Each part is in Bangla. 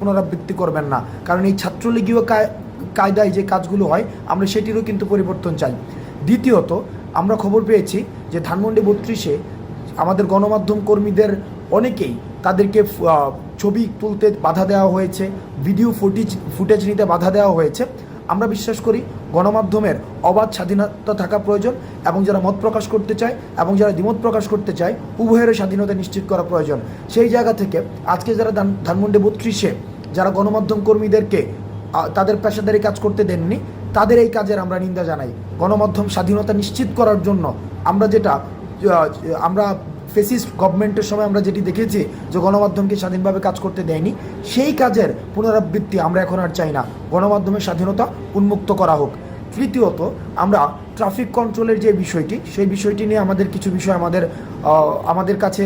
পুনরাবৃত্তি করবেন না, কারণ এই ছাত্রলীগীয় কায়দায় যে কাজগুলো হয় আমরা সেটিরও কিন্তু পরিবর্তন চাই। দ্বিতীয়ত, আমরা খবর পেয়েছি যে ধানমন্ডি 32-এ আমাদের গণমাধ্যম কর্মীদের অনেকেই তাদেরকে ছবি তুলতে বাধা দেওয়া হয়েছে, ভিডিও ফুটেজ নিতে বাধা দেওয়া হয়েছে। আমরা বিশ্বাস করি গণমাধ্যমের অবাধ স্বাধীনতা থাকা প্রয়োজন, এবং যারা মত প্রকাশ করতে চায় এবং যারা দ্বিমত প্রকাশ করতে চায় উভয়ের স্বাধীনতা নিশ্চিত করা প্রয়োজন। সেই জায়গা থেকে আজকে যারা ধানমন্ডি 32-এ যারা গণমাধ্যম কর্মীদেরকে তাদের পেশাদারি কাজ করতে দেননি, তাদের এই কাজের আমরা নিন্দা জানাই। গণমাধ্যম স্বাধীনতা নিশ্চিত করার জন্য আমরা ফেসিস্ট গভর্নমেন্টের সময় আমরা যেটি দেখেছি যে গণমাধ্যমকে স্বাধীনভাবে কাজ করতে দেয়নি, সেই কাজের পুনরাবৃত্তি আমরা এখন আর চাই না। গণমাধ্যমের স্বাধীনতা উন্মুক্ত করা হোক। তৃতীয়ত, আমরা ট্রাফিক কন্ট্রোলের যে বিষয়টি, সেই বিষয়টি নিয়ে আমাদের কিছু বিষয় আমাদের কাছে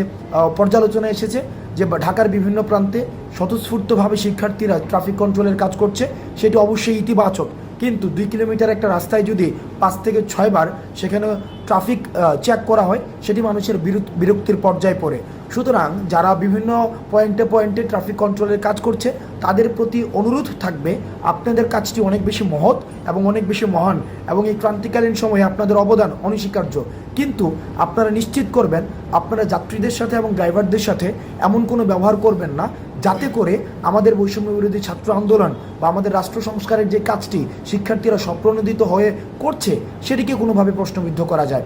পর্যালোচনা এসেছে যে ঢাকার বিভিন্ন প্রান্তে স্বতঃস্ফূর্তভাবে শিক্ষার্থীরা ট্রাফিক কন্ট্রোলের কাজ করছে, সেটি অবশ্যই ইতিবাচক। কিন্তু 2 কিলোমিটার একটা রাস্তায় যদি 5 থেকে 6 বার সেখানে ট্রাফিক চেক করা হয়, সেটি মানুষের বিরক্তির পর্যায়ে পড়ে। সুতরাং যারা বিভিন্ন পয়েন্টে ট্রাফিক কন্ট্রোলের কাজ করছে তাদের প্রতি অনুরোধ থাকবে, আপনাদের কাজটি অনেক বেশি মহৎ এবং অনেক বেশি মহান, এবং এই ক্রান্তিকালীন সময়ে আপনাদের অবদান অনস্বীকার্য। কিন্তু আপনারা নিশ্চিত করবেন আপনারা যাত্রীদের সাথে এবং ড্রাইভারদের সাথে এমন কোনো ব্যবহার করবেন না যাতে করে আমাদের বৈষম্য বিরোধী ছাত্র আন্দোলন বা আমাদের রাষ্ট্র সংস্কারের যে কাজটি শিক্ষার্থীরা স্বপ্রণোদিত হয়ে করছে সেটিকে কোনোভাবে প্রশ্নবিদ্ধ করা যায়।